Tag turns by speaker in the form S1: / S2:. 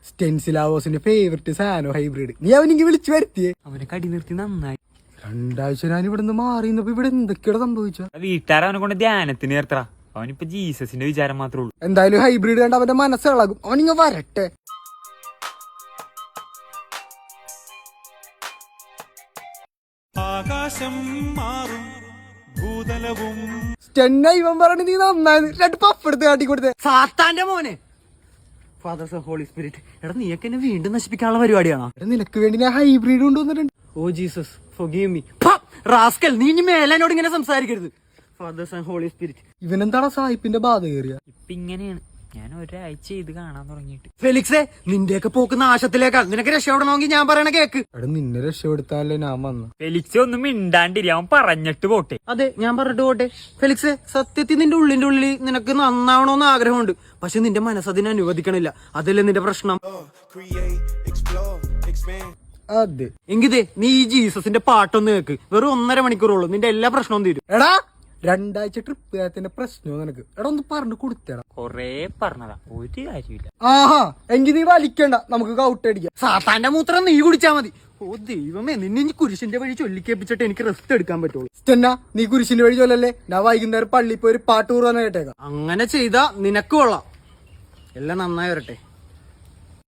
S1: സ്റ്റെൻസിലാവോസിന്റെ favourite സാനോ hybrid. നീ അവനിക്ക് വിളിച്ചു വരുത്തിയേ.
S2: അവനെ കടി നിർത്തി നന്നായി.
S1: 2 ആഴ്ച ഞാൻ ഇവിടുന്ന് മാറിയപ്പോ ഇവിടെ എന്തൊക്കെയാണ് സംഭവിച്ച?
S2: വീട്ടുകാരവനെ കൊണ്ട് ധ്യാനത്തിന് ചേർത്ത. അവനിപ്പോ ജീസസിന്റെ വിചാരം മാത്രമേ ഉള്ളൂ.
S1: എന്തായാലും ഹൈബ്രിഡ് കണ്ട അവന്റെ മനസ്സിളകും. അവനിങ്ങ വരട്ടെ.
S3: ആകാശം മാറും ഭൂതലവും
S1: സ്റ്റെന്ന ഇവൻ പറഞ്ഞു നീ നന്നായി 2 പഫ് എടുത്ത് കാട്ടി കൊടുത്തേ.
S2: സാത്താന്റെ മോനെ. Father son holy spirit. എടാ നീയൊക്കെ എന്നെ വീണ്ടും നശിപ്പിക്കാനുള്ള പരിപാടിയാണോ?
S1: നിനക്ക് വേണ്ടി ഞാൻ ഹൈബ്രിഡ് കൊണ്ടുവന്നിട്ടുണ്ട്.
S2: Oh Jesus forgive me. Rascal, നീ ഇനി മേലെ എന്നോട് ഇങ്ങനെ സംസാരിക്കരുത്. Father son holy spirit.
S1: ഇവനെന്താടാ സായിപ്പിന്റെ ബാധ കയറിയ?
S2: ഇപ്പൊ ഇങ്ങനെയാണ്. ഞാൻ ഒരാഴ്ച ഇത് കാണാൻ തുടങ്ങിയിട്ട്. ഫെലിക്സേ, നിന്റെയൊക്കെ പോക്ക് നാശത്തിലേക്കാൾ. നിനക്ക് രക്ഷപ്പെടണമെങ്കിൽ ഞാൻ പറയണ കേക്ക്.
S1: എടാ നിന്നെ രക്ഷപ്പെടുത്താനല്ലേ ഞാൻ വന്നു.
S2: ഫെലിക്സ് ഒന്നും മിണ്ടാണ്ടിരി, അവൻ പറഞ്ഞിട്ട് പോട്ടെ. അതെ, ഞാൻ പറഞ്ഞിട്ട് പോട്ടെ. ഫെലിക്സേ, സത്യത്തിൽ നിന്റെ ഉള്ളിന്റെ ഉള്ളിൽ നിനക്ക് നന്നാവണമെന്ന് ആഗ്രഹമുണ്ട്. പക്ഷെ നിന്റെ മനസ്സതിനെ അനുവദിക്കണില്ല. അതല്ലേ നിന്റെ പ്രശ്നം.
S1: അതെ,
S2: എങ്കിതേ നീ ഈ ജീസസിന്റെ പാട്ടൊന്ന് കേക്ക്. വെറും 1.5 മണിക്കൂറുള്ളൂ, നിന്റെ എല്ലാ പ്രശ്നവും തീരും.
S1: എടാ 2 ആഴ്ച ട്രിപ്പ് ചെയ്യാത്തിന്റെ പ്രശ്നവും നിനക്ക്. എടാ ഒന്ന് പറഞ്ഞു കൊടുത്തേടാ.
S2: കൊറേ പറഞ്ഞതാ, ഒരു കാര്യമില്ല.
S1: ആഹാ, എങ്കിൽ നീ വലിക്കണ്ട, നമുക്ക് കൗട്ട് അടിക്കാം.
S2: സാത്താന്റെ മൂത്രം നീ കുടിച്ചാ മതി. ഓ ദൈവമേ, നിന്നെ ഇനി കുരിശിന്റെ വഴി ചൊല്ലിക്കേപ്പിച്ചിട്ട് എനിക്ക് റെസ്റ്റ് എടുക്കാൻ പറ്റുള്ളൂ.
S1: സ്റ്റെന്ന, നീ കുരിശിന്റെ വഴി ചൊല്ലല്ലേ. ഞാൻ വൈകുന്നേരം പള്ളിയിൽ പോയി ഒരു പാട്ട് കൂറാൻ കേട്ടേക്കാം.
S2: അങ്ങനെ ചെയ്താ നിനക്ക് കൊള്ളാം. എല്ലാം നന്നായി വരട്ടെ.